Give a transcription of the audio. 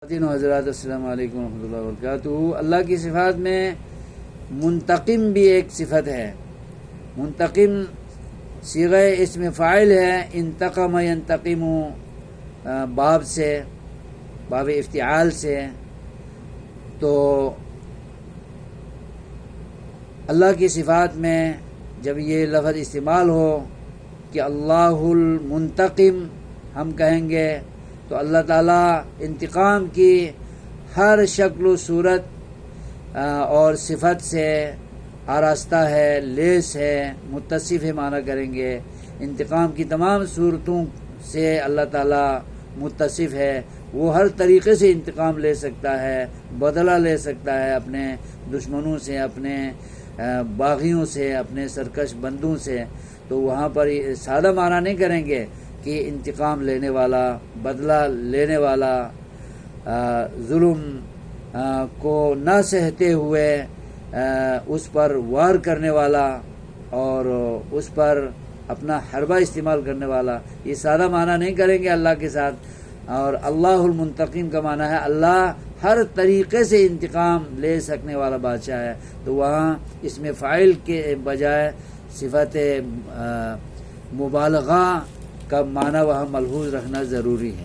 خواتین و حضرات السلام علیکم ورحمۃ اللہ وبرکاتہ۔ اللہ کی صفات میں منتقم بھی ایک صفت ہے۔ منتقم صیغہ اسم فاعل ہے، انتقم ینتقم باب سے، باب افتعال سے۔ تو اللہ کی صفات میں جب یہ لفظ استعمال ہو کہ اللہ المنتقم ہم کہیں گے تو اللہ تعالیٰ انتقام کی ہر شکل و صورت اور صفت سے آراستہ ہے، لیس ہے، متصف ہے معنی کریں گے۔ انتقام کی تمام صورتوں سے اللہ تعالیٰ متصف ہے، وہ ہر طریقے سے انتقام لے سکتا ہے، بدلہ لے سکتا ہے اپنے دشمنوں سے، اپنے باغیوں سے، اپنے سرکش بندوں سے۔ تو وہاں پر سادہ معنی نہیں کریں گے کہ انتقام لینے والا، بدلہ لینے والا، ظلم کو نہ سہتے ہوئے اس پر وار کرنے والا اور اس پر اپنا حربہ استعمال کرنے والا، یہ سادہ معنی نہیں کریں گے اللہ کے ساتھ۔ اور اللہ المنتقم کا معنی ہے اللہ ہر طریقے سے انتقام لے سکنے والا بادشاہ ہے۔ تو وہاں اس میں فاعل کے بجائے صفت مبالغہ کا معنی وہاں ملحوظ رکھنا ضروری ہے۔